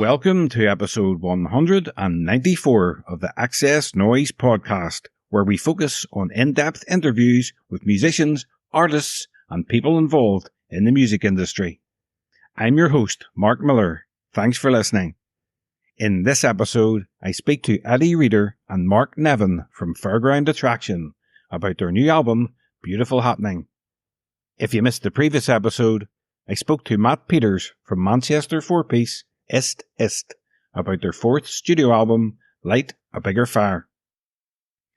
Welcome to episode 194 of the XS Noize Podcast, where we focus on in-depth interviews with musicians, artists, and people involved in the music industry. I'm your host, Mark Millar. Thanks for listening. In this episode, I speak to Eddi Reader and Mark Nevin from Fairground Attraction about their new album, Beautiful Happening. If you missed the previous episode, I spoke to Matt Peters from Manchester four-piece Ist about their fourth studio album, Light a Bigger Fire.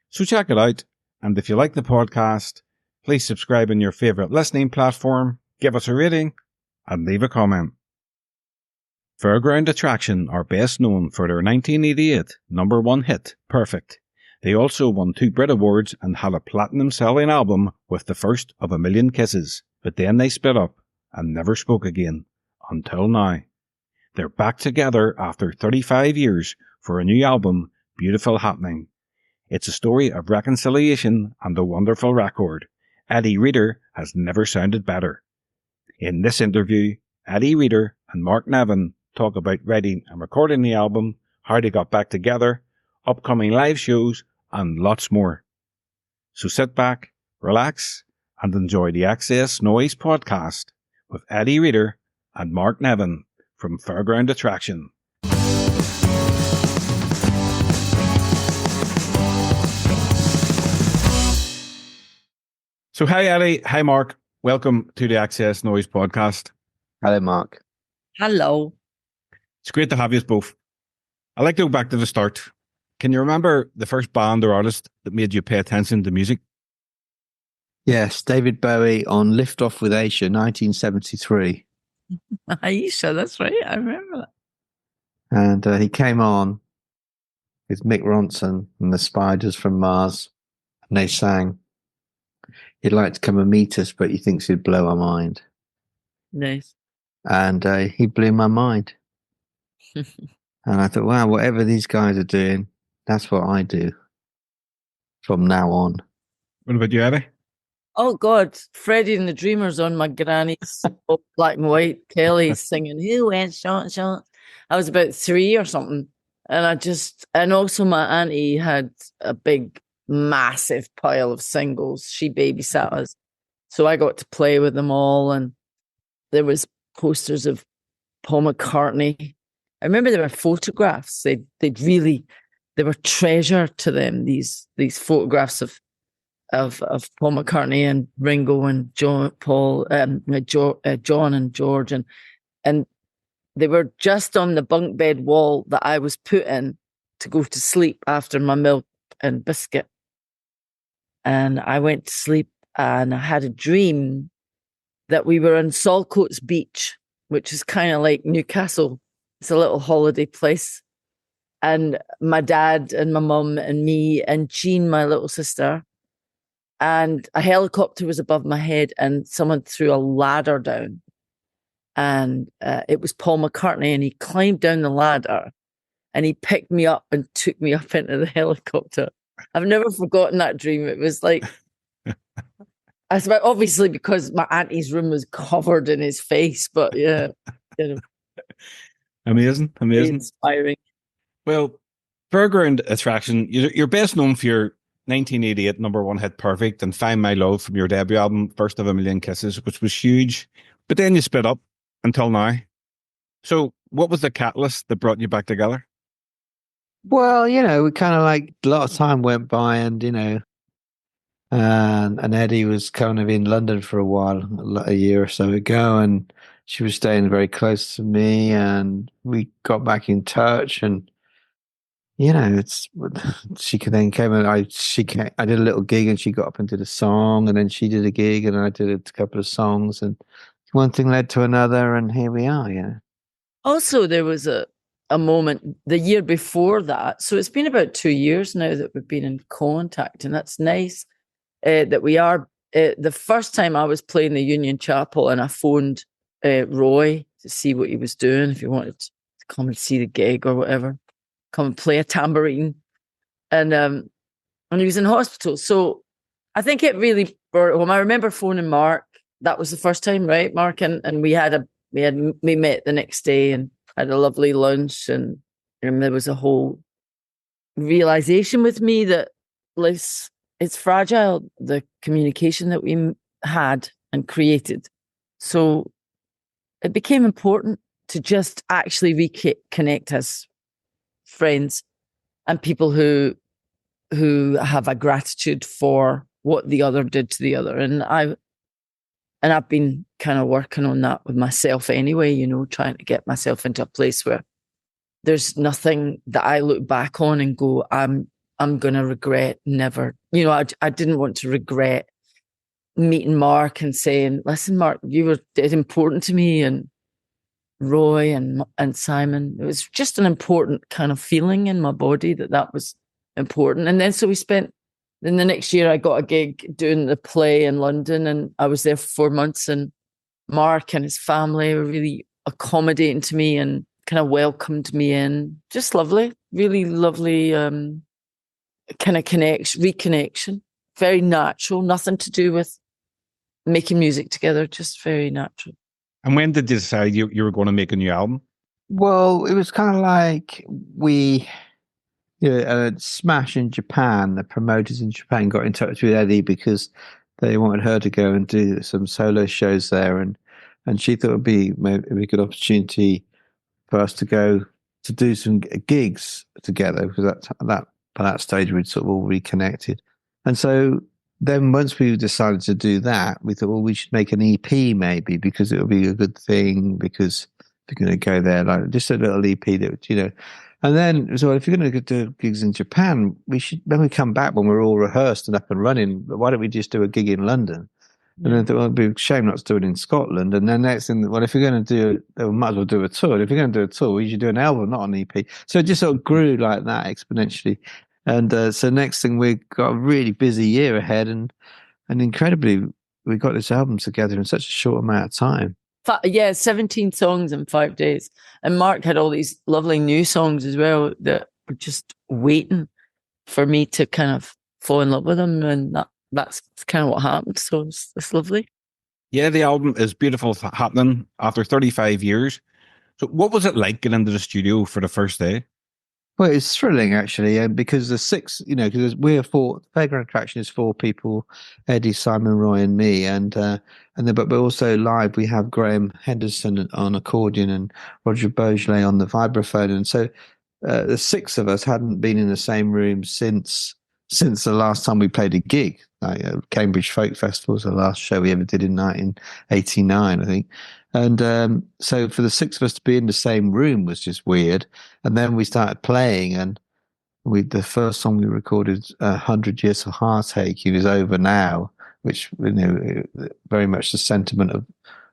So check it out, and if you like the podcast, please subscribe in your favourite listening platform, give us a rating, and leave a comment. Fairground Attraction are best known for their 1988 number one hit, Perfect. They also won 2 BRIT Awards and had a platinum-selling album with the first of A Million Kisses, but then they split up and never spoke again, until now. They're back together after 35 years for a new album, Beautiful Happening. It's a story of reconciliation and a wonderful record. Eddi Reader has never sounded better. In this interview, Eddi Reader and Mark Nevin talk about writing and recording the album, how they got back together, upcoming live shows, and lots more. So sit back, relax, and enjoy the XS Noize Podcast with Eddi Reader and Mark Nevin from Fairground Attraction. So hi Eddi, hi Mark. Welcome to the XS Noize Podcast. Hello Mark. Hello. It's great to have you both. I'd like to go back to the start. Can you remember the first band or artist that made you pay attention to music? Yes, David Bowie on Lift Off with Aisha, 1973. Aisha, that's right. I remember that. And he came on with Mick Ronson and the Spiders from Mars. And they sang, he'd like to come and meet us, but he thinks he'd blow our mind. Nice. And he blew my mind. And I thought, wow, whatever these guys are doing, that's what I do from now on. What about you, Eddi? Oh God, Freddie and the Dreamers on my granny's black and white Kelly singing "Who Went Shot Shot." I was about 3 or something, and also my auntie had a big, massive pile of singles. She babysat us, so I got to play with them all, and there was posters of Paul McCartney. I remember there were photographs. They were treasure to them. These photographs of Paul McCartney and Ringo and John and George, and they were just on the bunk bed wall that I was put in to go to sleep after my milk and biscuit. And I went to sleep, and I had a dream that we were on Saltcoats Beach, which is kind of like Newcastle. It's a little holiday place. And my dad and my mum and me and Jean, my little sister, and a helicopter was above my head, and someone threw a ladder down. And it was Paul McCartney, and he climbed down the ladder and he picked me up and took me up into the helicopter. I've never forgotten that dream. It was like, obviously because my auntie's room was covered in his face, but yeah. You know. Amazing. Inspiring. Well, Fairground Attraction, you're best known for your 1988 number one hit Perfect and Find My Love from your debut album, First of A Million Kisses, which was huge. But then you split up until now. So what was the catalyst that brought you back together? Well, we kind of like a lot of time went by, and and Eddi was kind of in London for a while, a year or so ago, and she was staying very close to me, and we got back in touch, and she then came and I did a little gig, and she got up and did a song, and then she did a gig, and I did a couple of songs, and one thing led to another, and here we are. Also, there was a moment the year before that. So it's been about 2 years now that we've been in contact, and that's nice that we are. The first time I was playing the Union Chapel, and I phoned Roy to see what he was doing, if he wanted to come and see the gig or whatever. Come and play a tambourine, and he was in hospital. So I think it really. I remember phoning Mark. That was the first time, right, Mark? And we met the next day, and had a lovely lunch, and there was a whole realization with me that it's fragile, the communication that we had and created. So it became important to just actually reconnect as friends and people who have a gratitude for what the other did to the other. And I've been kind of working on that with myself anyway, trying to get myself into a place where there's nothing that I look back on and go, I'm going to regret never. I didn't want to regret meeting Mark and saying, listen, Mark, you were dead important to me, and Roy and Simon. It was just an important kind of feeling in my body that was important. And then so we spent, then the next year I got a gig doing the play in London, and I was there for 4 months, and Mark and his family were really accommodating to me and kind of welcomed me in. Just lovely, really lovely kind of reconnection. Very natural, nothing to do with making music together, just very natural. And when did you decide you were going to make a new album? Well, it was kind of like Smash in Japan, the promoters in Japan got in touch with Eddi because they wanted her to go and do some solo shows there, and she thought it'd be a good opportunity for us to go to do some gigs together, because by that stage we'd sort of all reconnected. And so then once we decided to do that, we thought, well, we should make an EP maybe, because it would be a good thing, because if you're going to go there, like just a little EP that, and then, so if you're going to do gigs in Japan, when we come back, when we're all rehearsed and up and running, why don't we just do a gig in London? And then I thought, well, it'd be a shame not to do it in Scotland. And then next thing, well, if you're going to do it, we might as well do a tour. If you're going to do a tour, you should do an album, not an EP. So it just sort of grew like that exponentially. And so next thing, we got a really busy year ahead, and incredibly, we got this album together in such a short amount of time. 17 songs in 5 days. And Mark had all these lovely new songs as well that were just waiting for me to kind of fall in love with them. And that's kind of what happened. So it's lovely. Yeah, the album is beautiful happening after 35 years. So what was it like getting into the studio for the first day? Well, it's thrilling actually, because the six, because we're four. Fairground Attraction is 4 people: Eddi, Simon, Roy, and me, but we're also live. We have Graham Henderson on accordion and Roger Beaujolais on the vibraphone, and so the 6 of us hadn't been in the same room since the last time we played a gig. Like Cambridge Folk Festival was the last show we ever did in 1989, I think. And so for the 6 of us to be in the same room was just weird. And then we started playing, and the first song we recorded, 100 Years of Heartache, It Is Over Now, which, very much the sentiment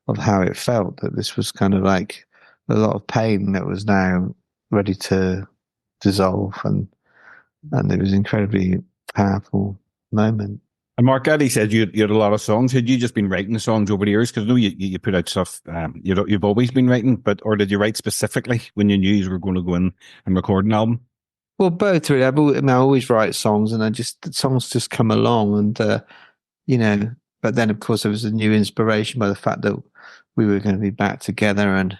of how it felt, that this was kind of like a lot of pain that was now ready to dissolve. And it was an incredibly powerful moment. And Mark, Eddi said you had a lot of songs. Had you just been writing the songs over the years? Because I know you put out stuff. You've always been writing, or did you write specifically when you knew you were going to go in and record an album? Well, both really. I always write songs, and songs just come along, and But then, of course, there was a new inspiration by the fact that we were going to be back together, and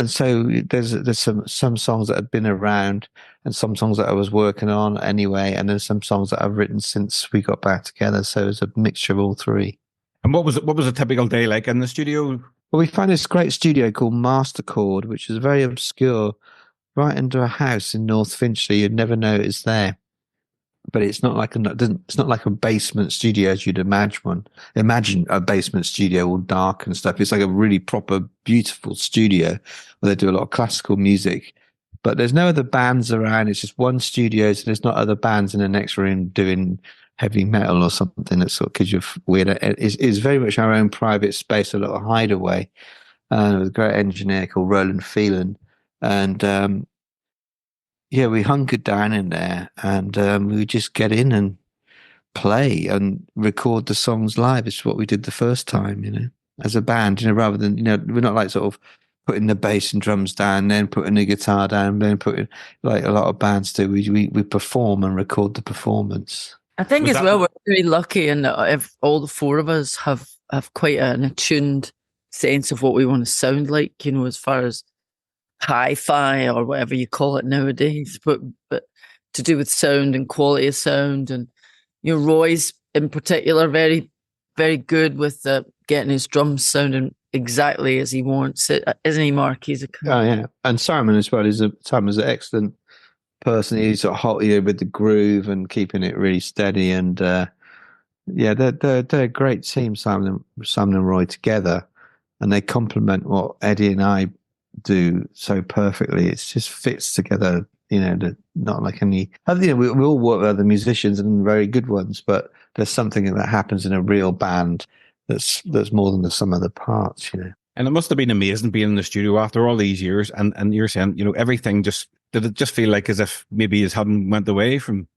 so there's some songs that had been around, and some songs that I was working on anyway, and then some songs that I've written since we got back together. So it's a mixture of all 3. And what was a typical day like in the studio? Well, we found this great studio called Masterchord, which is very obscure, right under a house in North Finchley. You'd never know it's there. But it's not like a basement studio as you'd imagine one. Imagine a basement studio all dark and stuff. It's like a really proper, beautiful studio where they do a lot of classical music. But there's no other bands around. It's just one studio, so there's not other bands in the next room doing heavy metal or something that sort of gives you weird. It's very much our own private space, a little hideaway. With a great engineer called Roland Phelan, and we hunkered down in there, and we would just get in and play and record the songs live. It's what we did the first time, as a band, rather than, we're not like sort of putting the bass and drums down, then putting the guitar down, then putting, like a lot of bands do. We perform and record the performance. I think we're very lucky in that if all the 4 of us have quite an attuned sense of what we want to sound like, as far as hi-fi or whatever you call it nowadays, but to do with sound and quality of sound. And Roy's in particular very, very good with getting his drums sounding exactly as he wants it, isn't he, Mark? He's oh yeah, and Simon as well Simon's an excellent person. He's sort of hot, with the groove and keeping it really steady. And yeah, they're a great team, Simon and Roy together, and they complement what Eddi and I do so perfectly. It just fits together. Not like any. We all work with other musicians and very good ones, but there's something that happens in a real band that's more than the sum of the parts. And it must have been amazing being in the studio after all these years. And you're saying, everything did it just feel like as if maybe it hadn't went away from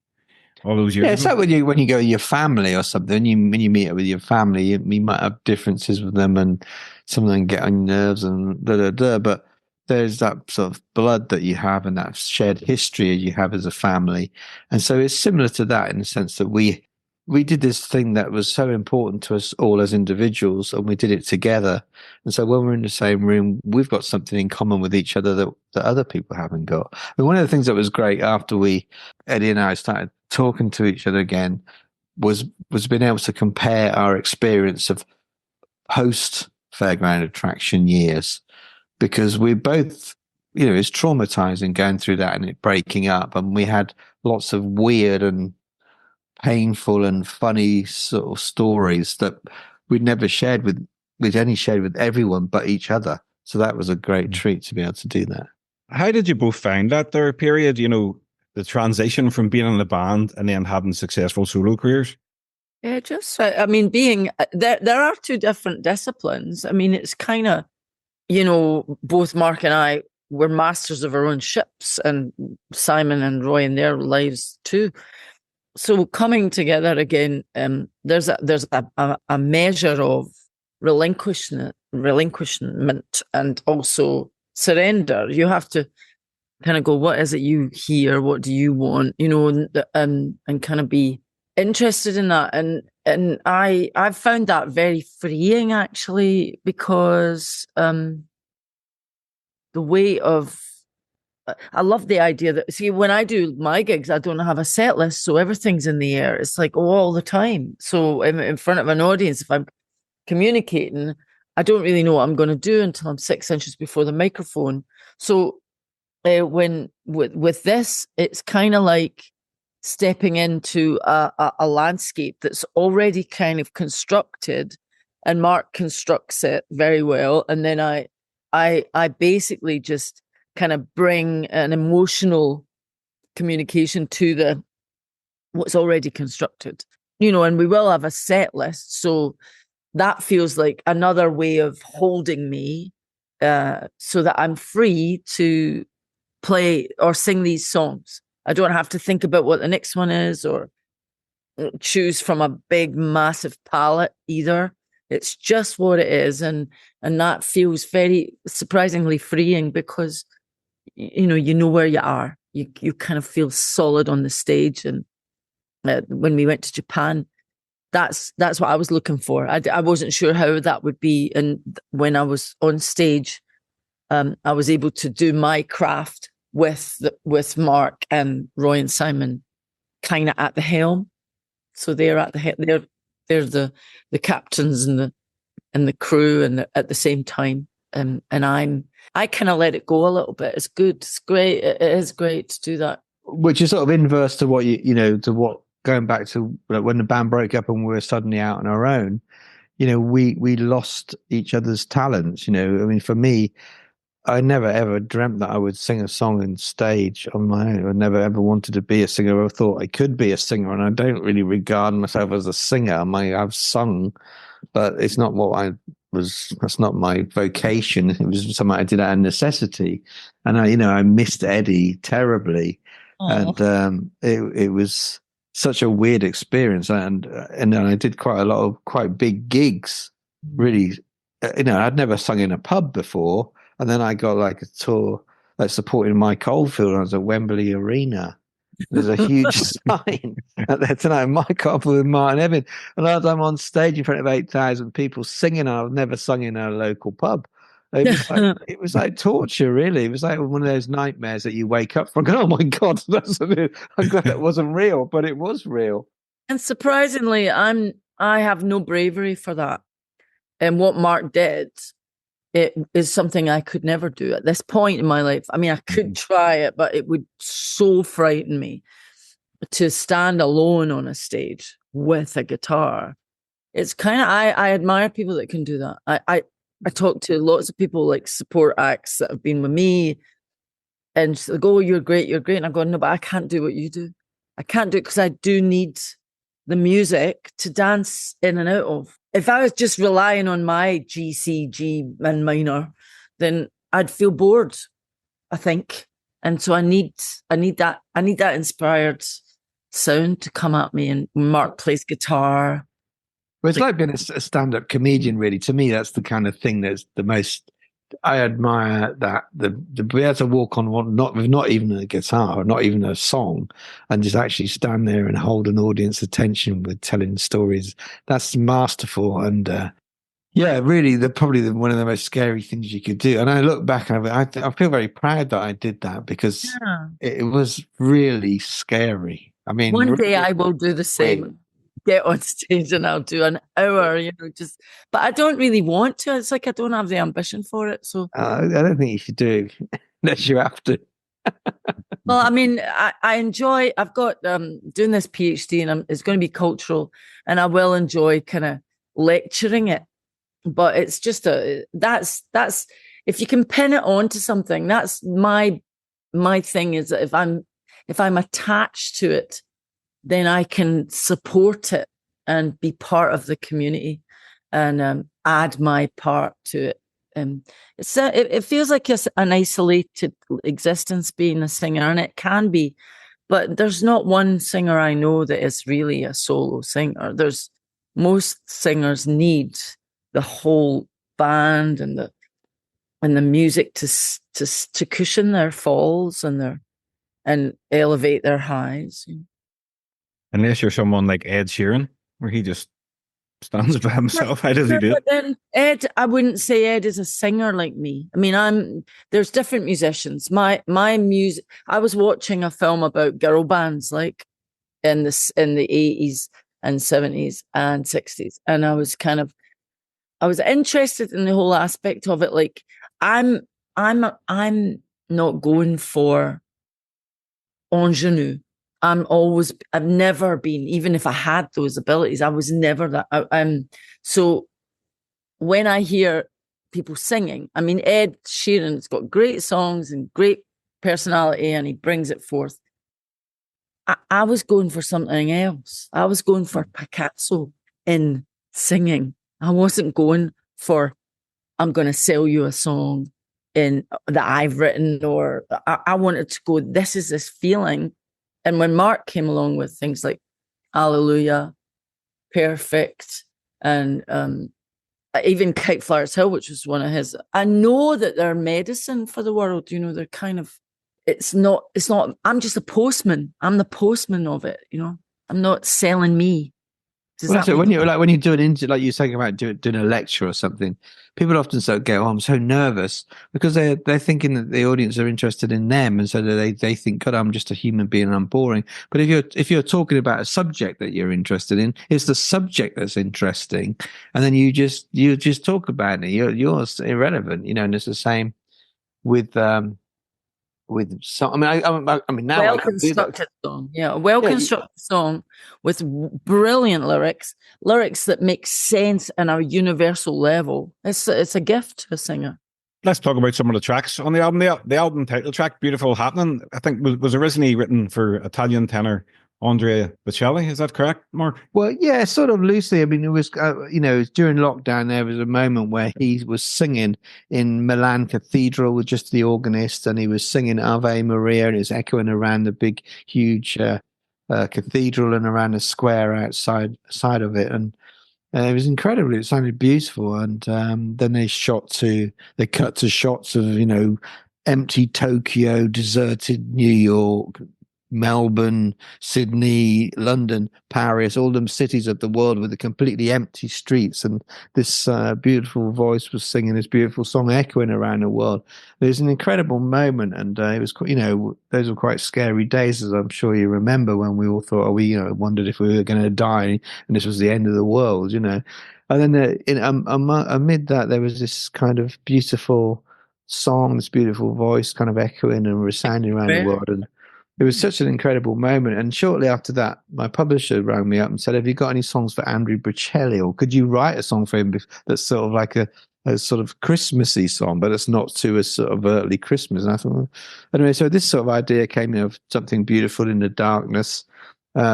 all those years? Yeah, it's like when you go with your family or something. When you meet up with your family, you might have differences with them, and some of them get on your nerves and but there's that sort of blood that you have and that shared history you have as a family. And so it's similar to that in the sense that we did this thing that was so important to us all as individuals, and we did it together. And so when we're in the same room, we've got something in common with each other that other people haven't got. And one of the things that was great after Eddi and I started talking to each other again was being able to compare our experience of post Fairground Attraction years, because we both, it's traumatizing going through that and it breaking up. And we had lots of weird and painful and funny sort of stories that we'd never shared with everyone but each other. So that was a great treat to be able to do that. How did you both find that there period, the transition from being in a band and then having successful solo careers? Yeah, being there are two different disciplines. It's kind of, both Mark and I were masters of our own ships, and Simon and Roy in their lives too. So coming together again, there's a measure of relinquishment and also surrender. You have to kind of go, what is it you hear? What do you want? And kind of be interested in that. And I've found that very freeing, actually, because the way of, I love the idea that, see, when I do my gigs, I don't have a set list, so everything's in the air. It's like all the time. So in front of an audience, if I'm communicating, I don't really know what I'm going to do until I'm 6 inches before the microphone. So when with this, it's kind of like stepping into a landscape that's already kind of constructed, and Mark constructs it very well, and then I basically just kind of bring an emotional communication to what's already constructed, and we will have a set list. So that feels like another way of holding me, so that I'm free to play or sing these songs. I don't have to think about what the next one is or choose from a big, massive palette either. It's just what it is. And that feels very surprisingly freeing, because, you know where you are. You kind of feel solid on the stage. And when we went to Japan, that's what I was looking for. I wasn't sure how that would be. And when I was on stage, I was able to do my craft with Mark and Roy and Simon kind of at the helm. So they're at the helm. They're the captains and the crew, and at the same time. And I kind of let it go a little bit. It's good. It's great. It is great to do that. Which is sort of inverse to what to what, going back to when the band broke up and we were suddenly out on our own. We lost each other's talents. For me, I never ever dreamt that I would sing a song on stage on my own. I never ever wanted to be a singer. I thought I could be a singer, and I don't really regard myself as a singer. I've sung, but it's not that's not my vocation. It was something I did out of necessity. And I missed Eddi terribly. Aww. And it was such a weird experience. And I did quite a lot of quite big gigs, really. I'd never sung in a pub before. And then I got like a tour supporting Mike Oldfield. I was at Wembley Arena. There's a huge sign out there tonight, Mike Oldfield and Mark Nevin. And I'm on stage in front of 8,000 people singing. I've never sung in a local pub. It was like torture, really. It was like one of those nightmares that you wake up from. Oh my God, I'm glad that wasn't real, but it was real. And surprisingly, I have no bravery for that. And what Mark did, it is something I could never do at this point in my life. I mean, I could try it, but it would so frighten me to stand alone on a stage with a guitar. It's kind of, I admire people that can do that. I talk to lots of people, like support acts that have been with me, and they go, "Oh, you're great. And I'm going, "No, but I can't do what you do. I can't do it because I do need the music to dance in and out of. If I was just relying on my G, C, G and minor, then I'd feel bored, I think. And so I need that inspired sound to come at me. And Mark plays guitar. Well, it's like being a stand-up comedian, really. To me, that's the kind of thing that's the most. I admire that the be able to walk on one, not even a guitar, or not even a song, and just actually stand there and hold an audience attention with telling stories. That's masterful, and yeah, really, probably one of the most scary things you could do. And I look back and I feel very proud that I did that, because it was really scary. I mean, one really, day I will do the same. Get on stage and I'll do an hour, but I don't really want to. It's like I don't have the ambition for it. So I don't think you should do it unless you have to. Well, I mean, I enjoy. I've got doing this PhD, and it's going to be cultural, and I will enjoy kind of lecturing it. But it's just that's if you can pin it onto something, that's my thing. Is that if I'm attached to it, then I can support it and be part of the community and add my part to it. It feels like an isolated existence being a singer, and it can be, but there's not one singer I know that is really a solo singer. Most singers need the whole band and the music to cushion their falls and elevate their highs. Unless you're someone like Ed Sheeran, where he just stands by himself. How does he do it? Then Ed, I wouldn't say Ed is a singer like me. I mean, there's different musicians. My music. I was watching a film about girl bands, like in the 80s and 70s and 60s, and I was interested in the whole aspect of it. Like I'm not going for ingenue. I've never been, even if I had those abilities, I was never that. So when I hear people singing, I mean, Ed Sheeran's got great songs and great personality, and he brings it forth. I was going for something else. I was going for Picasso in singing. I wasn't going for, I'm going to sell you a song that I've written, or I wanted to go, this is this feeling. And when Mark came along with things like Hallelujah, Perfect, and even Kite Flyers Hill, which was one of his, I know that they're medicine for the world. They're kind of, it's not, I'm just a postman. I'm the postman of it, I'm not selling me. When you do an interview, like you're saying about doing a lecture or something, people often go, "Oh, I'm so nervous," because they're thinking that the audience are interested in them, and so they think, "God, I'm just a human being and I'm boring." But if you're talking about a subject that you're interested in, it's the subject that's interesting, and then you just talk about it. You're irrelevant, and it's the same with song. I mean now well-constructed song. Yeah, a well-constructed song with brilliant lyrics that make sense on a universal level. It's a gift to a singer. Let's talk about some of the tracks on the album. The album title track, Beautiful Happening, I think was originally written for Italian tenor Andrea Bocelli. Is that correct, Mark? Well, yeah, sort of loosely. I mean, it was, during lockdown, there was a moment where he was singing in Milan Cathedral with just the organist, and he was singing Ave Maria, and it was echoing around the big, huge cathedral and around the square outside of it. And it was incredible. It sounded beautiful. And then they cut to shots of, empty Tokyo, deserted New York, Melbourne, Sydney, London, Paris, all them cities of the world with the completely empty streets, and this beautiful voice was singing this beautiful song echoing around the world. It was an incredible moment, and it was, those were quite scary days, as I'm sure you remember, when we all thought, wondered if we were going to die, and this was the end of the world, And then amid that, there was this kind of beautiful song, this beautiful voice kind of echoing and resounding around the world, and it was such an incredible moment. And shortly after that, my publisher rang me up and said, "Have you got any songs for Andrew Bocelli, or could you write a song for him that's sort of like a sort of Christmassy song, but it's not too as sort of early Christmas?" And I thought, well, anyway, so this sort of idea came of something beautiful in the darkness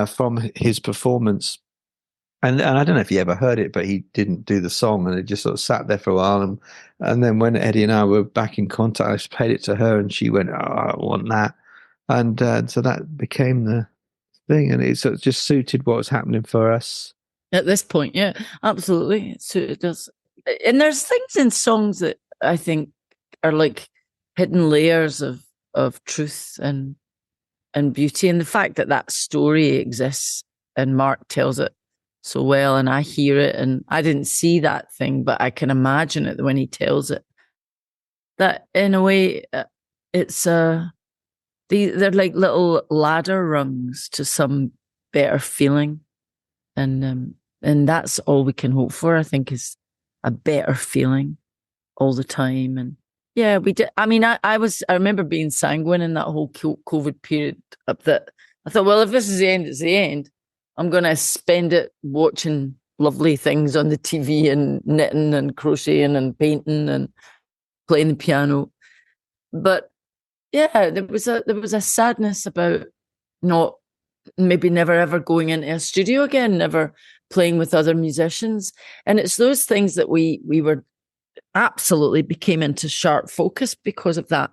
from his performance. And I don't know if he ever heard it, but he didn't do the song, and it just sort of sat there for a while. And then when Eddi and I were back in contact, I just played it to her, and she went, "Oh, I want that." And so that became the thing, and it sort of just suited what was happening for us. At this point, yeah, absolutely. It suited us. And there's things in songs that I think are like hidden layers of truth and beauty. And the fact that story exists and Mark tells it so well, and I hear it, and I didn't see that thing, but I can imagine it when he tells it. That in a way, it's they're like little ladder rungs to some better feeling, and that's all we can hope for, I think, is a better feeling all the time. And yeah, we did. I mean, I remember being sanguine in that whole COVID period. That I thought, well, if this is the end, it's the end. I'm going to spend it watching lovely things on the TV and knitting and crocheting and painting and playing the piano. But yeah, there was a sadness about never ever going into a studio again, never playing with other musicians. And it's those things that we were absolutely became into sharp focus because of that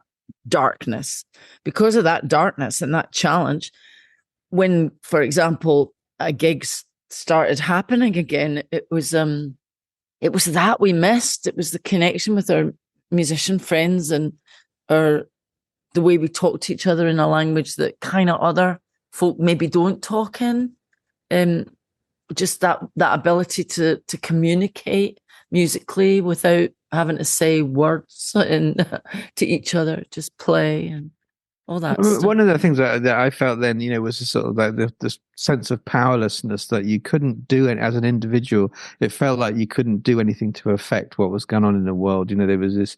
darkness and that challenge. When, for example, a gig started happening again, it was that we missed. It was the connection with our musician friends and the way we talk to each other in a language that kind of other folk maybe don't talk in. Just that ability to communicate musically without having to say words to each other, just play and all that stuff. One of the things that I felt then, was sort of like the sense of powerlessness, that you couldn't do it as an individual. It felt like you couldn't do anything to affect what was going on in the world. There was this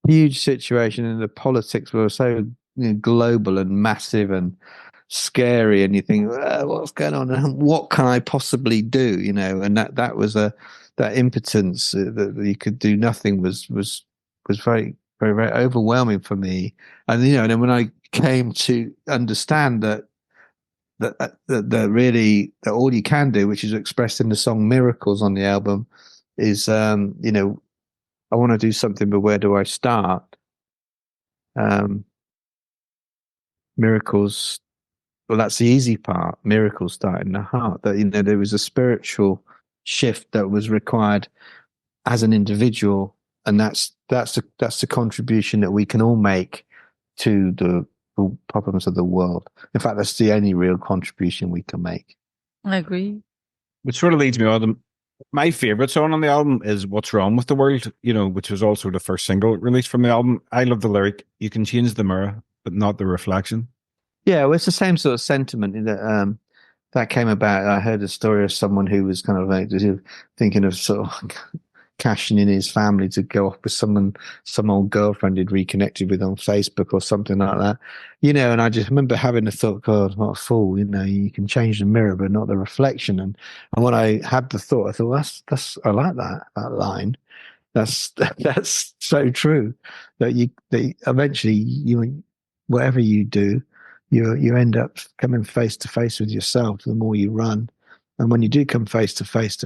huge situation, and the politics were so global and massive and scary, and you think, what's going on, and what can I possibly do? And that was that impotence that you could do nothing was very, very, very overwhelming for me. And and then when I came to understand that really that all you can do, which is expressed in the song Miracles on the album, is I want to do something, but where do I start? Miracles, well, that's the easy part. Miracles start in the heart. That there was a spiritual shift that was required as an individual, and that's the contribution that we can all make to the problems of the world. In fact, that's the only real contribution we can make. I agree. Which sort of leads me on. My favorite song on the album is "What's Wrong with the World," which was also the first single released from the album. I love the lyric, "You can change the mirror, but not the reflection." Yeah, well, it's the same sort of sentiment that came about. I heard a story of someone who was kind of like thinking of sort of cashing in his family to go off with some old girlfriend he'd reconnected with on Facebook or something like that. And I just remember having the thought, God, what a fool, you can change the mirror, but not the reflection. And when I had the thought, I thought, that's I like that line. That's so true, that eventually whatever you do, you end up coming face to face with yourself the more you run. And when you do come face to face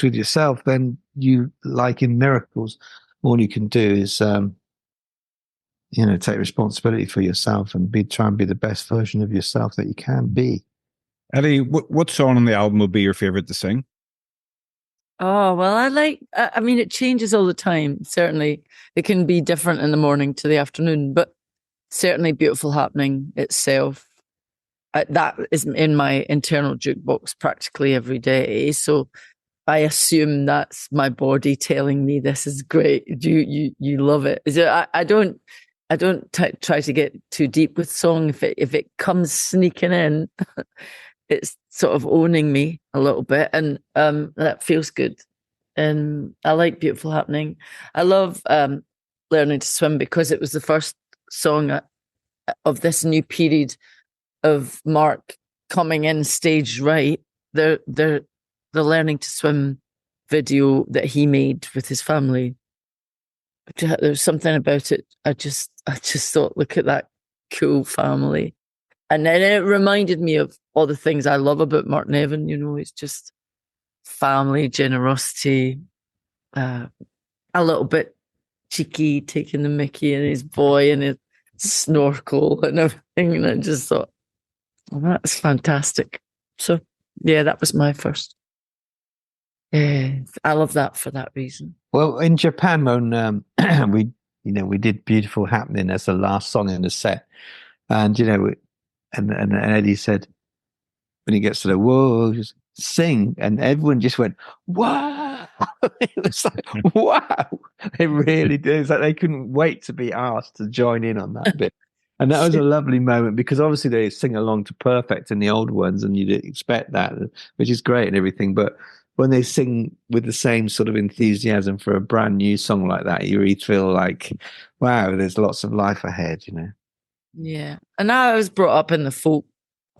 with yourself, then you, like in Miracles, all you can do is take responsibility for yourself and try and be the best version of yourself that you can be. Eddi, what song on the album would be your favorite to sing? Oh, well, I mean, it changes all the time. Certainly, it can be different in the morning to the afternoon, but certainly Beautiful Happening itself that is in my internal jukebox practically every day. So I assume that's my body telling me this is great. You love it. I don't try to get too deep with song. If it comes sneaking in, it's sort of owning me a little bit, and that feels good. And I like Beautiful Happening. I love Learning to Swim because it was the first song of this new period of Mark coming in stage right. The Learning to Swim video that he made with his family. There's something about it. I just thought, look at that cool family. And then it reminded me of all the things I love about Mark Nevin. You know, it's just family, generosity, a little bit cheeky, taking the mickey and his boy and his snorkel and everything. And I just thought, well, that's fantastic. So, yeah, that was my first. I love that for that reason. Well, in Japan, when we did Beautiful Happening as the last song in the set, and and Eddie said, when he gets to the whoa, just sing, and everyone just went, wow. It was like, wow. It really did. It's like they couldn't wait to be asked to join in on that bit. And that was a lovely moment because obviously they sing along to Perfect in the old ones, and you'd expect that, which is great and everything. But when they sing with the same sort of enthusiasm for a brand new song like that, you really feel like, wow, there's lots of life ahead, Yeah. And I was brought up in the folk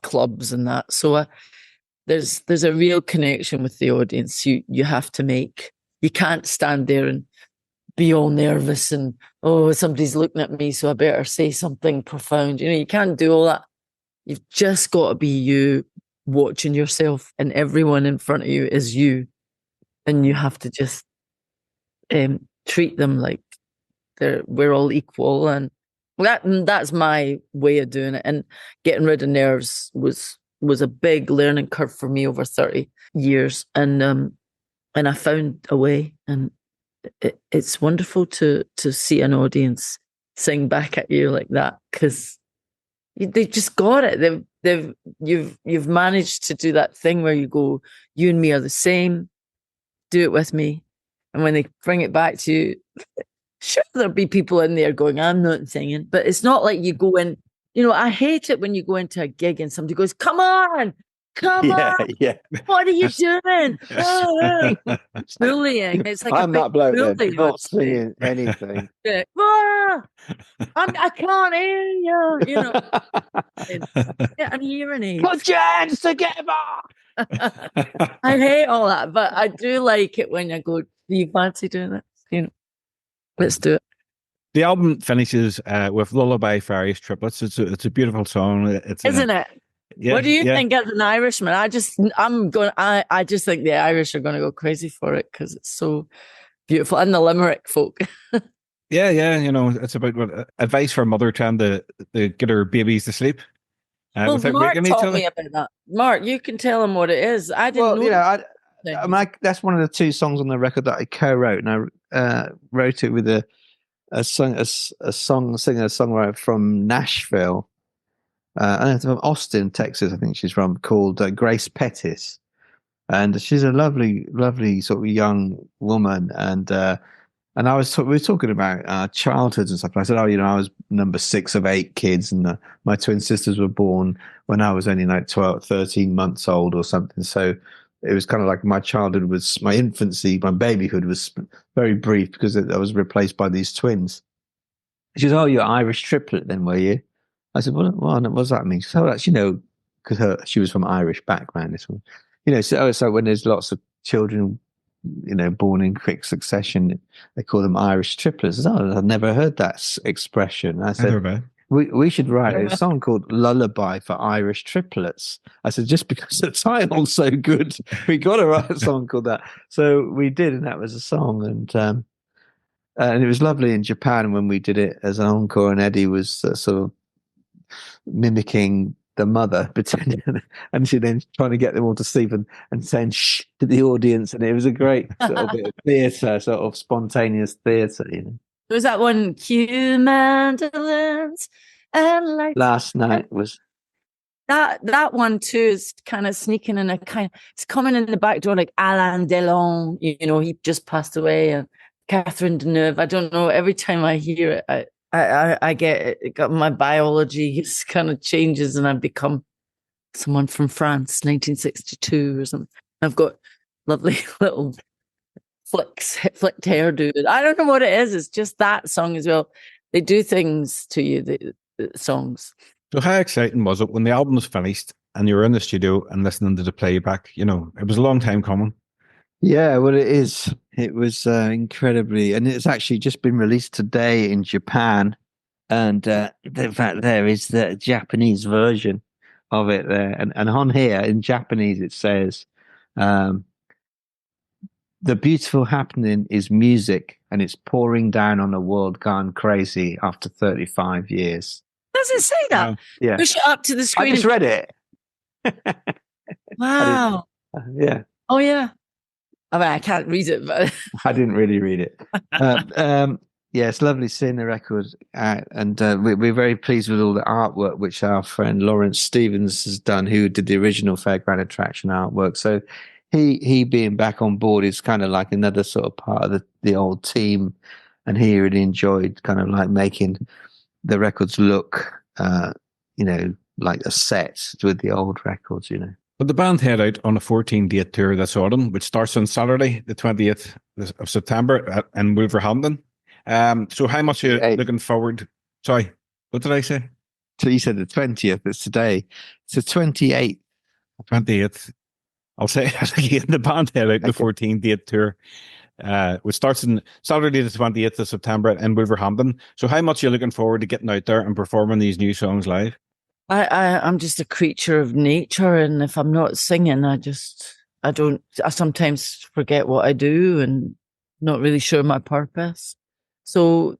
clubs and that. So there's a real connection with the audience you have to make. You can't stand there and be all nervous and, oh, somebody's looking at me, so I better say something profound. You can't do all that. You've just got to be you, watching yourself, and everyone in front of you is you. And you have to just treat them like we're all equal. And that's my way of doing it. And getting rid of nerves was a big learning curve for me over 30 years. And I found a way, and it's wonderful to see an audience sing back at you like that, because they just got it. You've managed to do that thing where you go, you and me are the same, do it with me. And when they bring it back to you, sure, there'll be people in there going, I'm not singing, but it's not like you go in. I hate it when you go into a gig and somebody goes, come on, yeah. What are you doing? Bullying. It's like I'm not blowing, not singing anything. Yeah. I can't hear you. Get an hearing aid. Put your hands together. I hate all that, but I do like it when I go, do you fancy doing that? Let's do it. The album finishes with Lullaby for Irish Triplets. It's a beautiful song. Isn't it? Yeah, what do you think as an Irishman? I just think the Irish are going to go crazy for it because it's so beautiful, and the Limerick folk. Yeah. It's about advice for a mother trying to get her babies to sleep. Well, Mark taught me about that. Mark, you can tell him what it is. I didn't know. That's one of the two songs on the record that I co-wrote, and I wrote it with a singer-songwriter from Nashville. From Austin, Texas, I think she's from, called Grace Pettis. And she's a lovely, lovely sort of young woman. And we were talking about our childhoods and stuff. And I said, I was number 6 of 8 kids. And my twin sisters were born when I was only like 13 months old or something. So it was kind of like my infancy, my babyhood was very brief because I was replaced by these twins. She goes, oh, you're Irish triplet then, were you? I said, what does that mean? So that's, because she was from Irish background, this one. So when there's lots of children, born in quick succession, they call them Irish triplets. I've never heard that expression. I said, we should write a song called Lullaby for Irish Triplets. I said, just because the title's so good, we got to write a song called that. So we did, and that was a song. And it was lovely in Japan when we did it as an encore, and Eddie was sort of mimicking the mother, pretending, and she then trying to get them all to sleep and saying shh to the audience, and it was a great sort of bit of theatre, sort of spontaneous theatre. There was that one, cue mandolins and lights. Last night was that one too is kind of sneaking in it's coming in the back door, like Alain Delon, he just passed away, and Catherine Deneuve. I don't know. Every time I hear it, I get it. My biology kind of changes, and I become someone from France, 1962 or something. I've got lovely little flicked hairdo. I don't know what it is. It's just that song as well. They do things to you, the songs. So how exciting was it when the album was finished and you were in the studio and listening to the playback? It was a long time coming. Yeah, well, it is. It was incredibly, and it's actually just been released today in Japan. And in fact, there is the Japanese version of it there. And on here in Japanese, it says, the beautiful happening is music, and it's pouring down on a world gone crazy after 35 years. Does it say that? Yeah. Push it up to the screen. I just read it. Wow. Yeah. Oh, yeah. I mean, I can't read it, but I didn't really read it. Yeah, it's lovely seeing the record out, and we're very pleased with all the artwork which our friend Lawrence Stevens has done, who did the original Fairground Attraction artwork. So he being back on board is kind of like another sort of part of the old team, and he really enjoyed kind of like making the records look, like a set with the old records, But the band head out on a 14-date tour this autumn, which starts on Saturday, the 20th of September in Wolverhampton. So how much are you looking forward? Sorry, what did I say? So you said the 20th. It's today. It's the 28th. 28th. I'll say it again. The band head out the 14-date tour, which starts on Saturday the 28th of September in Wolverhampton. So how much are you looking forward to getting out there and performing these new songs live? I'm just a creature of nature, and if I'm not singing, I sometimes forget what I do and not really sure my purpose. So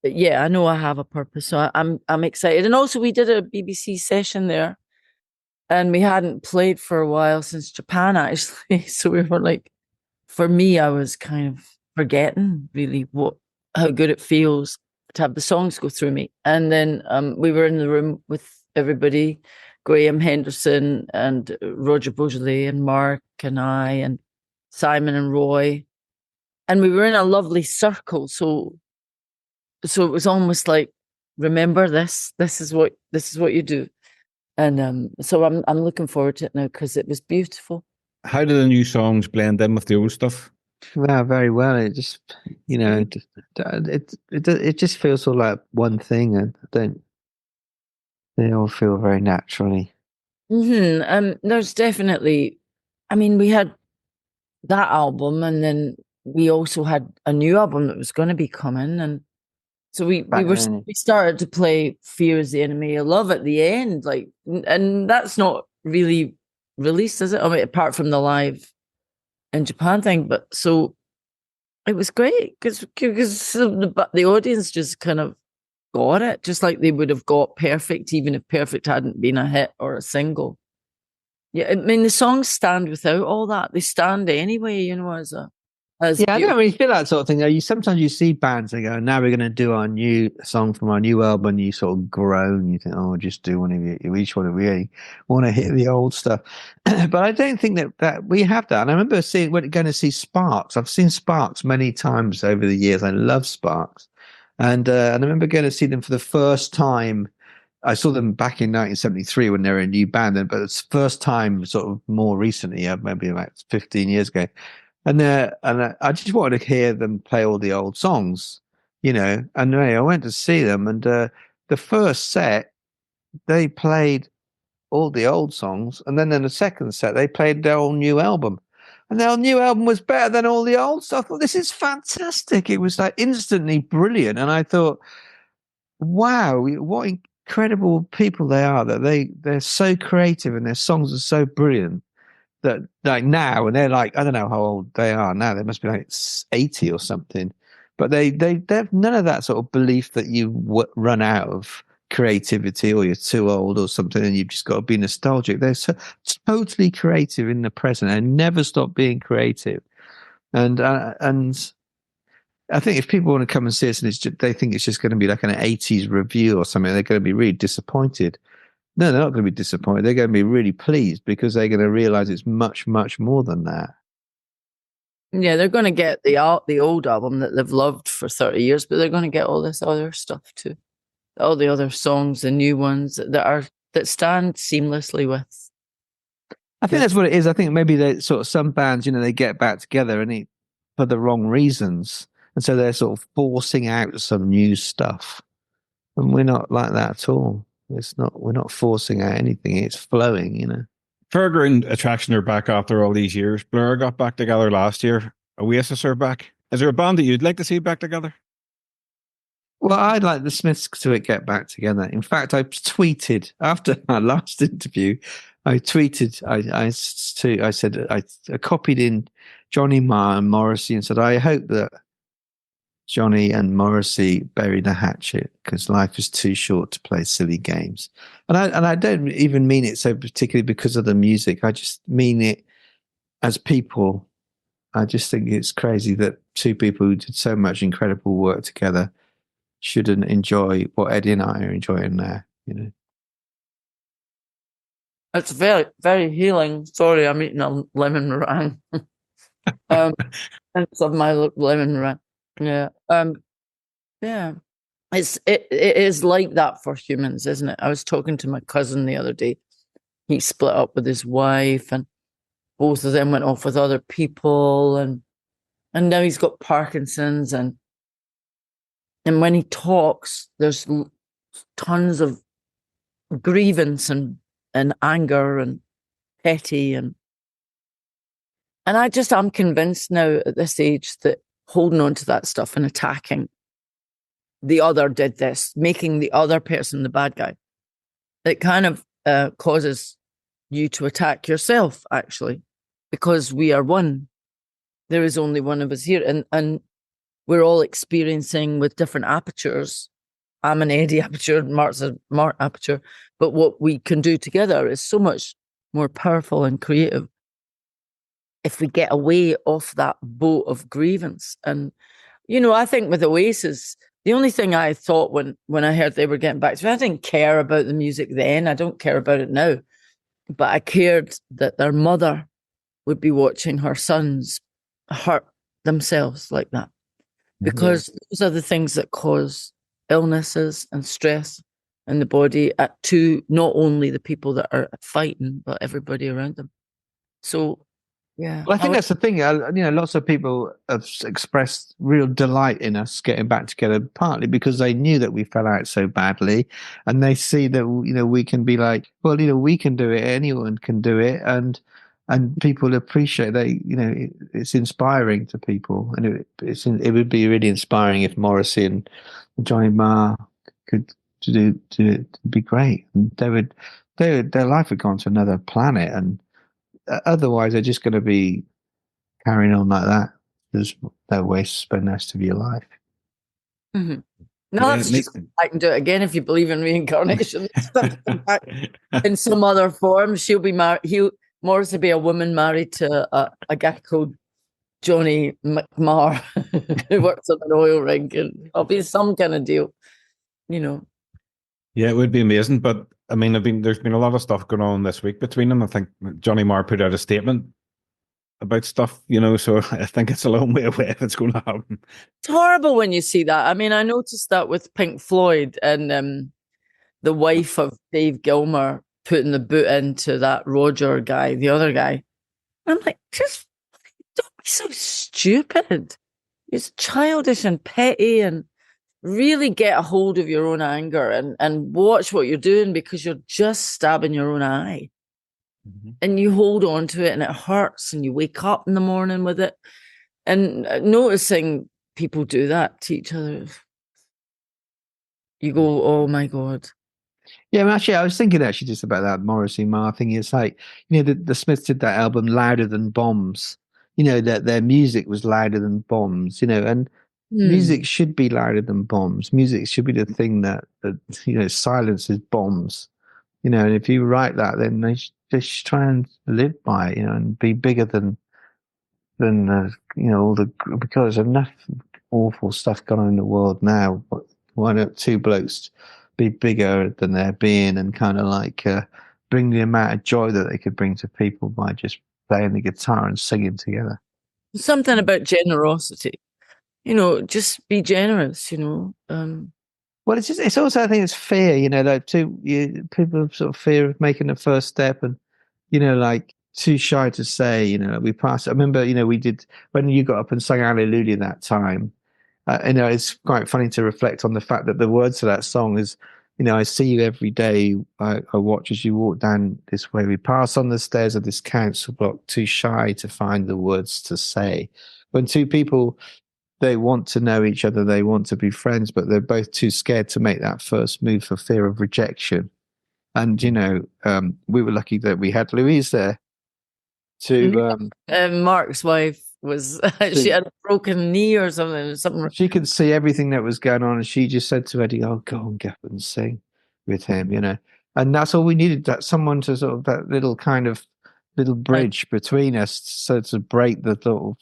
yeah, I know I have a purpose, so I'm excited. And also we did a BBC session there, and we hadn't played for a while since Japan, actually. So we were like, for me, I was kind of forgetting really how good it feels to have the songs go through me. And then we were in the room with everybody, Graham Henderson and Roger Beaujolais and Mark and I and Simon and Roy. And we were in a lovely circle. So it was almost like, remember this is what you do. And so I'm looking forward to it now because it was beautiful. How do the new songs blend in with the old stuff? Well, very well. It just, it just feels all like one thing, and they all feel very naturally. There's definitely, we had that album, and then we also had a new album that was going to be coming, and so we started to play Fear is the Enemy of Love at the end, and that's not really released, is it? Apart from the live in Japan thing, but so it was great because the audience just kind of got it, just like they would have got Perfect, even if Perfect hadn't been a hit or a single. Yeah, the songs stand without all that; they stand anyway, I don't really feel that sort of thing. Sometimes you see bands and go, now we're going to do our new song from our new album, and you sort of groan. You think, just do one of you. Each one of really want to hit the old stuff. But I don't think that we have that. And I remember going to see Sparks. I've seen Sparks many times over the years. I love Sparks. And I remember going to see them for the first time. I saw them back in 1973 when they were a new band, but it's the first time sort of more recently, maybe about 15 years ago. And I just wanted to hear them play all the old songs, And I went to see them, and the first set they played all the old songs, and then in the second set they played their whole new album, and their new album was better than all the old stuff. I thought, this is fantastic. It was like instantly brilliant, and I thought, wow, what incredible people they are! That they're so creative and their songs are so brilliant. That like now, and they're like, I don't know how old they are now. They must be like 80 or something. But they have none of that sort of belief that you run out of creativity or you're too old or something, and you've just got to be nostalgic. They're so totally creative in the present and never stop being creative. And I think if people want to come and see us and they think it's just going to be like an 80s review or something, they're going to be really disappointed. No, they're not going to be disappointed. They're going to be really pleased because they're going to realize it's much, much more than that. Yeah, they're going to get the old album that they've loved for 30 years, but they're going to get all this other stuff too. All the other songs, the new ones that stand seamlessly with. I think that's what it is. I think maybe they sort of some bands, they get back together and for the wrong reasons. And so they're sort of forcing out some new stuff. And we're not like that at all. We're not forcing out anything. It's flowing, Fairground Attraction are back after all these years. Blur got back together last year. Oasis are back. Is there a band that you'd like to see back together? Well, I'd like the Smiths to get back together. In fact, I tweeted after our last interview. I tweeted. I said I copied in Johnny Marr and Morrissey and said I hope that Johnny and Morrissey bury the hatchet because life is too short to play silly games. And I don't even mean it so particularly because of the music. I just mean it as people. I just think it's crazy that two people who did so much incredible work together shouldn't enjoy what Eddi and I are enjoying now, It's very, very healing. Sorry, I'm eating a lemon meringue. And some of my lemon meringue. Yeah. Yeah. It is like that for humans, isn't it? I was talking to my cousin the other day. He split up with his wife and both of them went off with other people and now he's got Parkinson's and when he talks, there's tons of grievance and anger and petty and I'm convinced now at this age that holding on to that stuff and attacking the other did this, making the other person the bad guy, it kind of causes you to attack yourself, actually, because we are one. There is only one of us here, and we're all experiencing with different apertures. I'm an Eddi aperture, Mark's a Mark aperture, but what we can do together is so much more powerful and creative if we get away off that boat of grievance. And, I think with Oasis, the only thing I thought when I heard they were getting back to me, I didn't care about the music then. I don't care about it now. But I cared that their mother would be watching her sons hurt themselves like that. Because those are the things that cause illnesses and stress in the body to not only the people that are fighting, but everybody around them. So, yeah. Well, I think that's the thing. Lots of people have expressed real delight in us getting back together, partly because they knew that we fell out so badly, and they see that we can be like, well, we can do it. Anyone can do it, and people appreciate that. It's inspiring to people, and it would be really inspiring if Morrissey and Johnny Marr could do it. Be great, and their life had gone to another planet, and otherwise they're just going to be carrying on like that. There's no way to spend the rest of your life. Mm-hmm. No, that's just, I can do it again if you believe in reincarnation. In some other form, she'll be married. Morris will be a woman married to a guy called Johnny McMahon who works on an oil rig, and it'll be some kind of deal, Yeah, it would be amazing, but I mean, there's been a lot of stuff going on this week between them. I think Johnny Marr put out a statement about stuff, so I think it's a long way away if it's going to happen. It's horrible when you see that. I mean, I noticed that with Pink Floyd and the wife of Dave Gilmour putting the boot into that Roger guy, the other guy. I'm like, just don't be so stupid. It's childish and petty, and really get a hold of your own anger and watch what you're doing, because you're just stabbing your own eye. Mm-hmm. And you hold on to it and it hurts, and you wake up in the morning with it. And noticing people do that to each other, you go, oh my God. Yeah, actually, I was thinking just about that Morrissey Marr thing. It's like, the Smiths did that album Louder Than Bombs. That their music was louder than bombs, and music should be louder than bombs. Music should be the thing that silences bombs. And if you write that, then they should try and live by it, and be bigger than all the, because there's enough awful stuff going on in the world now. Why don't two blokes be bigger than their being and kind of like bring the amount of joy that they could bring to people by just playing the guitar and singing together. Something about generosity, just be generous, Well, it's also, I think it's fear, like people have sort of fear of making the first step and, like too shy to say, like we passed. I remember, we did, when you got up and sang Hallelujah that time, it's quite funny to reflect on the fact that the words of that song is, I see you every day. I watch as you walk down this way. We pass on the stairs of this council block, too shy to find the words to say. When two people, they want to know each other, they want to be friends, but they're both too scared to make that first move for fear of rejection. And, we were lucky that we had Louise there to... Mark's wife was, she had a broken knee or something. She could see everything that was going on, and she just said to Eddi, "Oh, go and get up and sing with him," And that's all we needed, that someone to sort of, that little bridge between us, so to break that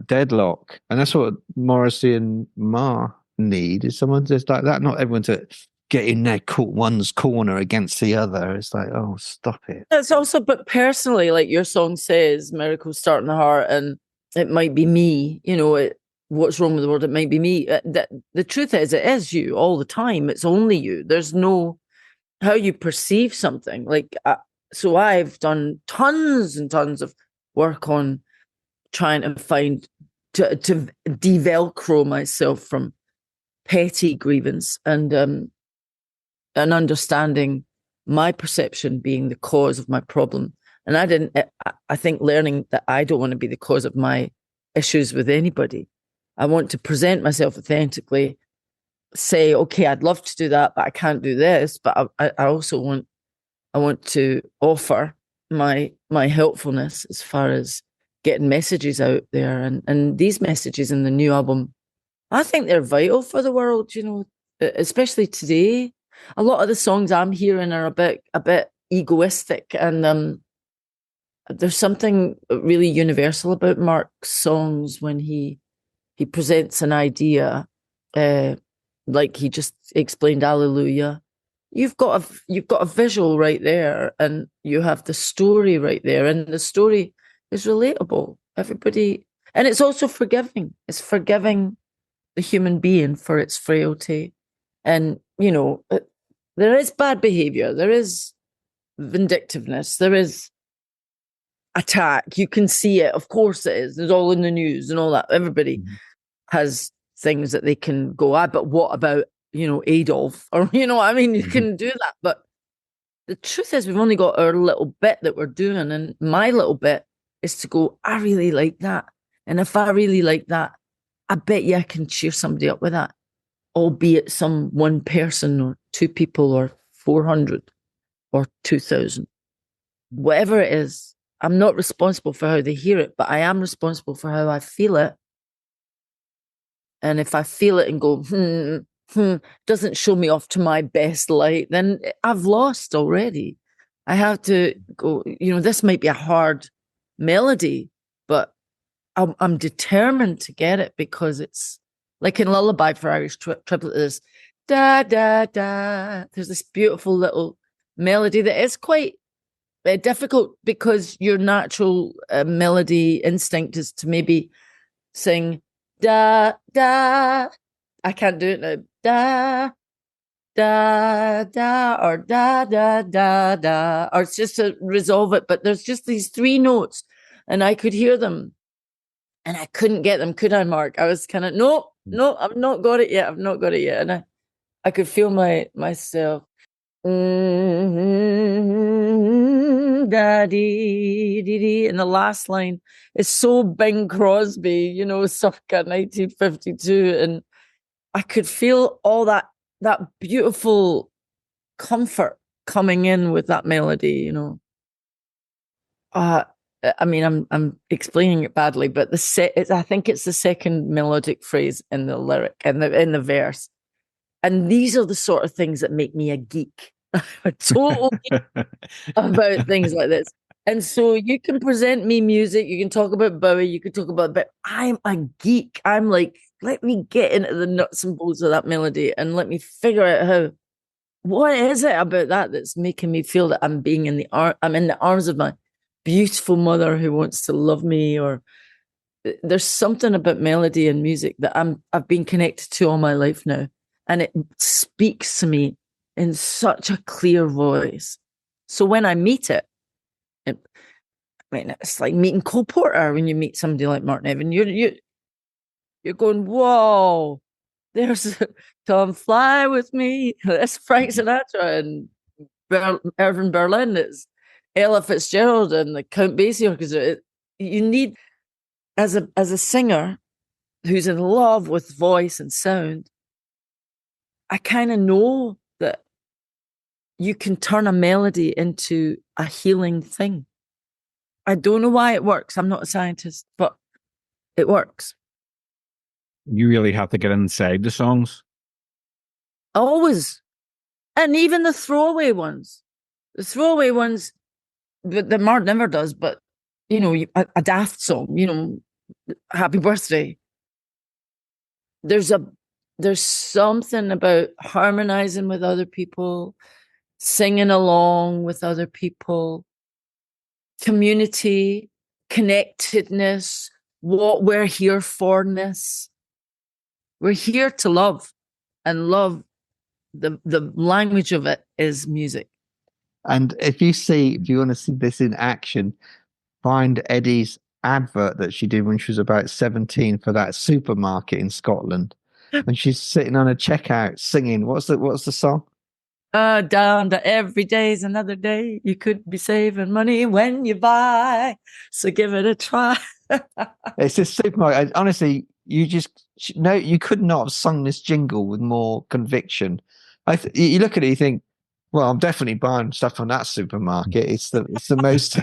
deadlock. And that's what Morrissey and Ma need, is someone just like that. Not everyone to get in their one's corner against the other. It's like, oh, stop it. It's also, but personally, like your song says, miracles start in the heart, and it might be me, what's wrong with the world? It might be me. The truth is, it is you all the time. It's only you. There's no, how you perceive something. So I've done tons and tons of work on trying to to de-velcro myself from petty grievance and understanding my perception being the cause of my problem. And I think learning that I don't want to be the cause of my issues with anybody. I want to present myself authentically, say, okay, I'd love to do that, but I can't do this. But I also want to offer my helpfulness as far as getting messages out there. And these messages in the new album, I think they're vital for the world, especially today. A lot of the songs I'm hearing are a bit egoistic, and there's something really universal about Mark's songs when he presents an idea, like he just explained Hallelujah. You've got a visual right there, and you have the story right there, and the story is relatable. Everybody, and it's also forgiving. It's forgiving the human being for its frailty, and there is bad behavior, there is vindictiveness, there is attack. You can see it, of course it is. It's all in the news and all that. Everybody has things that they can go at, but what about Adolf, or you can do that, but the truth is we've only got our little bit that we're doing, and my little bit is to go, I really like that, and if I really like that, I bet you I can cheer somebody up with that, albeit some one person or two people or 400 or 2,000, whatever it is. I'm not responsible for how they hear it, but I am responsible for how I feel it. And if I feel it and go, doesn't show me off to my best light, then I've lost already. I have to go, this might be a hard melody, but I'm determined to get it, because it's like in Lullaby for Irish Triplet, there's da, da, da. There's this beautiful little melody that is quite difficult, because your natural melody instinct is to maybe sing da, da. I can't do it now. Da, da, da, or da, da, da, da. Or it's just to resolve it. But there's just these three notes, and I could hear them, and I couldn't get them, could I, Mark? I was kind of, no, I've not got it yet. And I could feel myself. Da-dee-dee-dee. And the last line is so Bing Crosby, circa 1952. And I could feel all that beautiful comfort coming in with that melody, I'm explaining it badly, but I think it's the second melodic phrase in the lyric and in the verse. And these are the sort of things that make me a geek. A total geek about things like this. And so you can present me music, you can talk about Bowie, you can talk about, but I'm a geek. I'm like let me get into the nuts and bolts of that melody and let me figure out what is it about that that's making me feel that I'm in the arms of my beautiful mother who wants to love me, or there's something about melody and music that I've been connected to all my life now. And it speaks to me in such a clear voice. So when I meet it, it's like meeting Cole Porter. When you meet somebody like Mark Nevin, you're going, whoa, there's Come Fly With Me. That's Frank Sinatra and Irving Berlin. It's Ella Fitzgerald and the Count Basie Orchestra. You need, as a singer who's in love with voice and sound, I kind of know that you can turn a melody into a healing thing. I don't know why it works. I'm not a scientist, but it works. You really have to get inside the songs. Always. And even the throwaway ones. The throwaway ones that Mark never does, but, a Daft song, Happy Birthday. There's something about harmonizing with other people, singing along with other people, community, connectedness, what we're here for-ness. We're here to love, and love, the language of it is music. And if you want to see this in action, find Eddi's advert that she did when she was about 17 for that supermarket in Scotland. And she's sitting on a checkout singing. What's the song? Down to every day's another day. You could be saving money when you buy. So give it a try. It's just supermarket. Honestly, you could not have sung this jingle with more conviction. You look at it, you think, well, I'm definitely buying stuff from that supermarket. It's the most.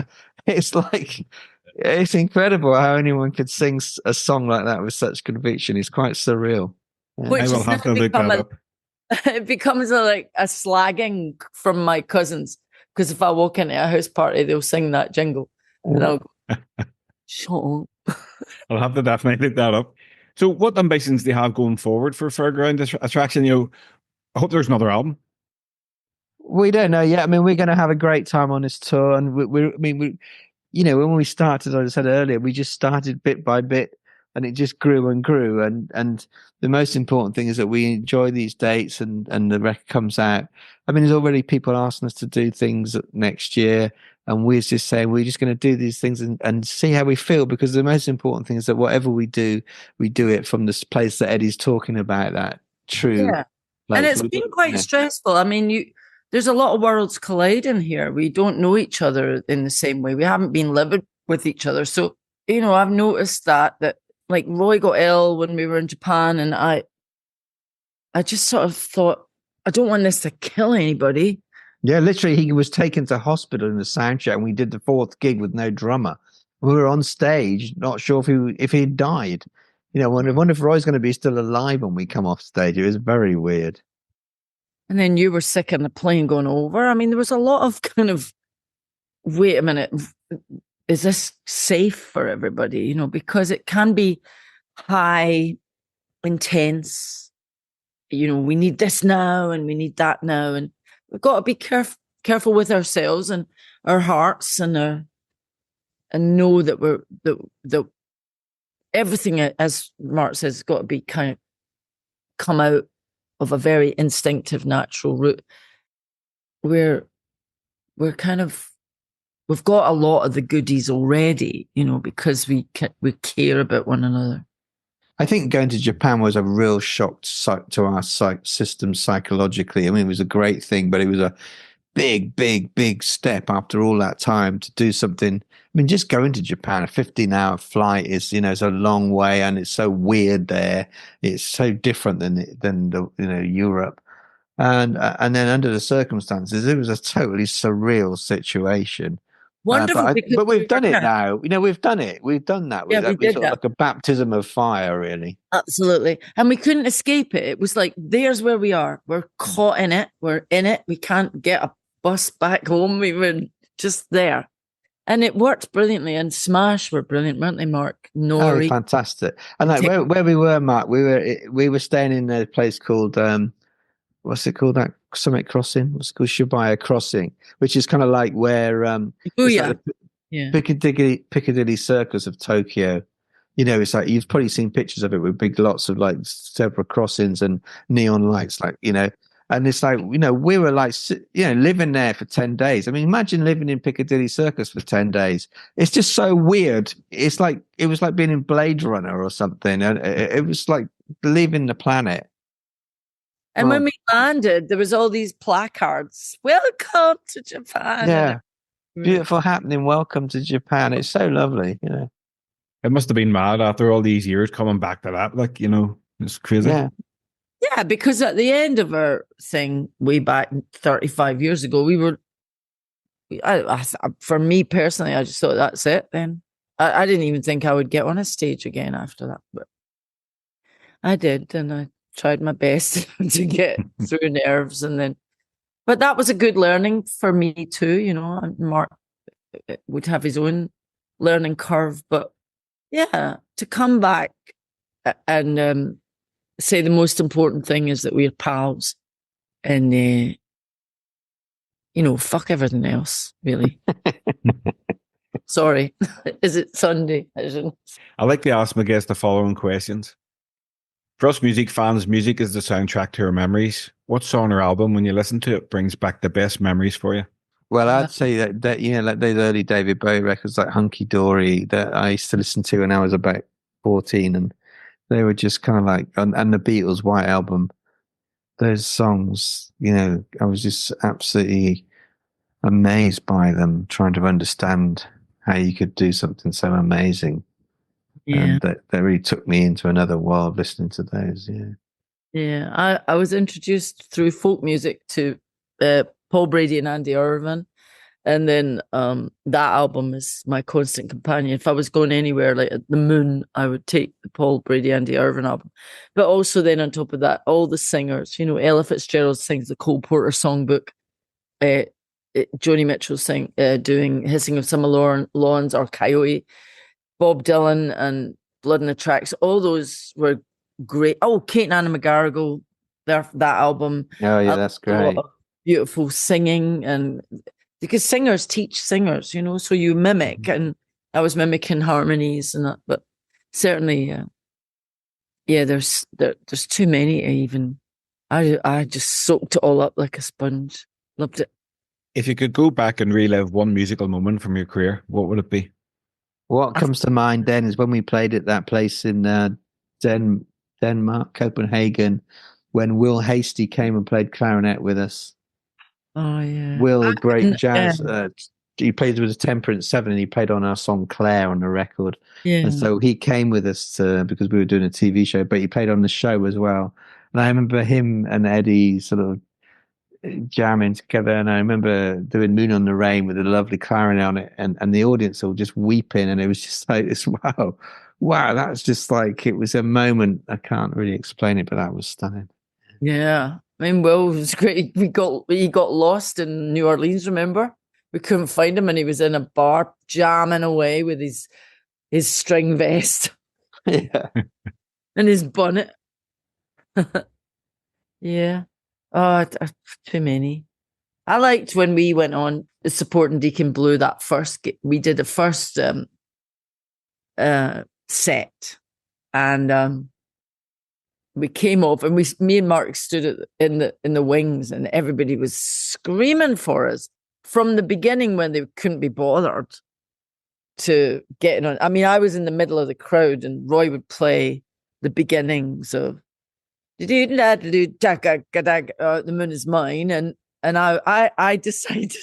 It's incredible how anyone could sing a song like that with such conviction. It's quite surreal. Yeah. Which I will have to look that up. It becomes a slagging from my cousins, because if I walk into a house party, they'll sing that jingle, and I'll go, shut up. I'll have to definitely look that up. So, what ambitions do you have going forward for Fairground Attraction? I hope there's another album. We don't know yet. I mean, we're going to have a great time on this tour, and when we started, as I said earlier, we just started bit by bit, and it just grew and grew. And the most important thing is that we enjoy these dates, and the record comes out. I mean, there's already people asking us to do things next year, and we're just saying we're just going to do these things and see how we feel, because the most important thing is that whatever we do it from this place that Eddi's talking about, that true. Yeah. And it's been quite stressful. I mean, there's a lot of worlds colliding here. We don't know each other in the same way. We haven't been living with each other. So, I've noticed that like Roy got ill when we were in Japan, and I just sort of thought, I don't want this to kill anybody. Yeah, literally, he was taken to hospital in the soundcheck, and we did the fourth gig with no drummer. We were on stage, not sure if he'd died. I wonder if Roy's going to be still alive when we come off stage. It was very weird. And then you were sick on the plane going over. I mean, there was a lot of kind of, wait a minute, is this safe for everybody? Because it can be high, intense. We need this now and we need that now. And we've got to be careful with ourselves and our hearts, and know that that everything, as Mark says, has got to be kind of come out of a very instinctive, natural route. We're kind of, we've got a lot of the goodies already, because we care about one another. I think going to Japan was a real shock to our system psychologically. I mean, it was a great thing, but it was a big, big, big step after all that time to do something. I mean, just going to Japan, a 15-hour flight is, it's a long way, and it's so weird there. It's so different than Europe. And then under the circumstances, it was a totally surreal situation. Wonderful. But we've done it now. We've done it. We've done that. Yeah, we did sort of like a baptism of fire, really. Absolutely. And we couldn't escape it. It was like, there's where we are. We're caught in it. We're in it. We can't get a bus back home. We were just there. And it worked brilliantly. And Smash were brilliant, weren't they, Mark? Nori. Oh, fantastic! And like where we were, Mark, we were staying in a place called what's it called? That Summit Crossing? What's it called? Shibaya Crossing, which is kind of like where it's like the Piccadilly Circus of Tokyo. You know, it's like you've probably seen pictures of it with big lots of like zebra crossings and neon lights, like, you know. And it's like, you know, we were like, you know, living there for 10 days. I mean, imagine living in Piccadilly Circus for 10 days. It's just so weird. It's like, it was like being in Blade Runner or something. And it was like leaving the planet. And when we landed, there was all these placards. Welcome to Japan. Yeah. Beautiful happening. Welcome to Japan. It's so lovely, you know. It must have been mad after all these years coming back to that. Like, you know, it's crazy. Yeah. Yeah, because at the end of our thing, way back 35 years ago, we were, for me personally, I just thought that's it then. I didn't even think I would get on a stage again after that, but I did, and I tried my best to get through nerves, and then, but that was a good learning for me too, you know. And Mark would have his own learning curve, but yeah, to come back and say the most important thing is that we're pals, and you know, fuck everything else, really. Sorry, is it Sunday? I like to ask my guests the following questions. For us music fans, music is the soundtrack to our memories. What song or album, when you listen to it, brings back the best memories for you? Well, I'd say that you know, like those early David Bowie records, like Hunky Dory, that I used to listen to when I was about 14, and they were just kind of like, and the Beatles' White Album, those songs, you know, I was just absolutely amazed by them, trying to understand how you could do something so amazing. Yeah. And that really took me into another world listening to those. Yeah. Yeah. I was introduced through folk music to Paul Brady and Andy Irvine. And then that album is my constant companion. If I was going anywhere, like at the Moon, I would take the Paul Brady, Andy Irvine album. But also then on top of that, all the singers, you know, Ella Fitzgerald sings the Cole Porter songbook. Joni Mitchell doing Hissing of Summer Lawns or Coyote. Bob Dylan and Blood in the Tracks. All those were great. Oh, Kate and Anna McGarrigle, that album. Oh, yeah, that's great. Beautiful singing, and because singers teach singers, you know, so you mimic, and I was mimicking harmonies and that, but certainly, there's too many even. I just soaked it all up like a sponge. Loved it. If you could go back and relive one musical moment from your career, what would it be? What comes to mind then is when we played at that place in Denmark, Copenhagen, when Will Hasty came and played clarinet with us. Oh, yeah. Will, great jazz. He played with a Temperance 7 and he played on our song Claire on the record. Yeah. And so he came with us because we were doing a TV show, but he played on the show as well. And I remember him and Eddie sort of jamming together, and I remember doing Moon on the Rain with a lovely clarinet on it, and the audience all just weeping, and it was just like this, wow, that's just like, it was a moment, I can't really explain it, but that was stunning. Yeah, I mean, Will was great. He got lost in New Orleans, remember? We couldn't find him, and he was in a bar jamming away with his string vest. Yeah. And his bonnet. Yeah. Oh, too many. I liked when we went on supporting Deacon Blue, that first, we did the first set, and we came off, and me and Mark stood in the wings, and everybody was screaming for us from the beginning when they couldn't be bothered to getting on. I mean, I was in the middle of the crowd, and Roy would play the beginnings of The Moon Is Mine, and I decided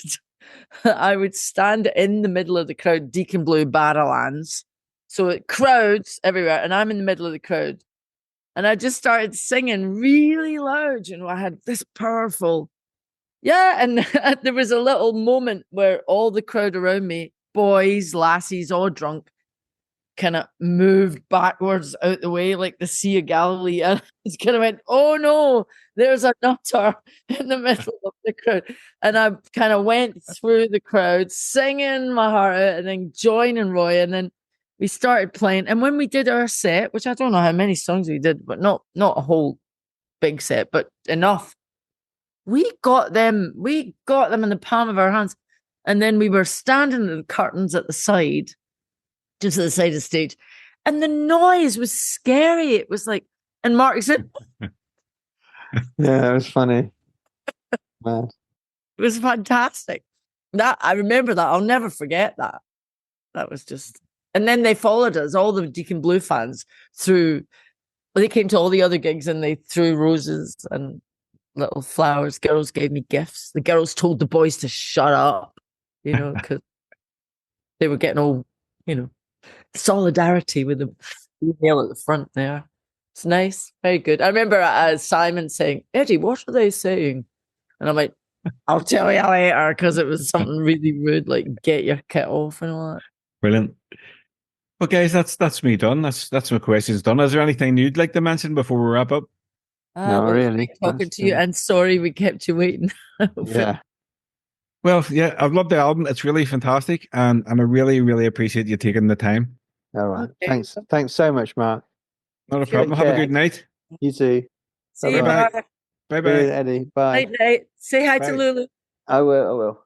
I would stand in the middle of the crowd, Deacon Blue Barrowlands, so it crowds everywhere, and I'm in the middle of the crowd, and I just started singing really loud. You know, I had this powerful, and there was a little moment where all the crowd around me, boys, lassies, all drunk, kind of moved backwards out the way like the Sea of Galilee, and it kind of went, oh no, there's a nutter in the middle of the crowd. And I kind of went through the crowd singing my heart out and then joining Roy. And then we started playing. And when we did our set, which I don't know how many songs we did, but not a whole big set, but enough. We got them in the palm of our hands. And then we were standing in the curtains at the side, just at the side of the stage. And the noise was scary. It was like, and Mark said, yeah, it was funny. Man. It was fantastic. That I remember that. I'll never forget that. That was just, and then they followed us, all the Deacon Blue fans through. They came to all the other gigs and they threw roses and little flowers. Girls gave me gifts. The girls told the boys to shut up, because they were getting all, solidarity with the female at the front there. It's nice, very good. I remember Simon saying, "Eddi, what are they saying?" And I'm like, "I'll tell you later," because it was something really rude, like "get your kit off" and all that. Brilliant. Well, guys, that's me done. That's my questions done. Is there anything you'd like to mention before we wrap up? No, really. Talking to you, and sorry we kept you waiting. Yeah. Well, yeah, I've loved the album. It's really fantastic, and I really, really appreciate you taking the time. All right. Okay. Thanks so much, Mark. Not a problem. Have a good night. You too. See you, Bye-bye. Mark. Bye-bye. Eddie. Bye. Night. Say hi Bye. to Lulu. I will.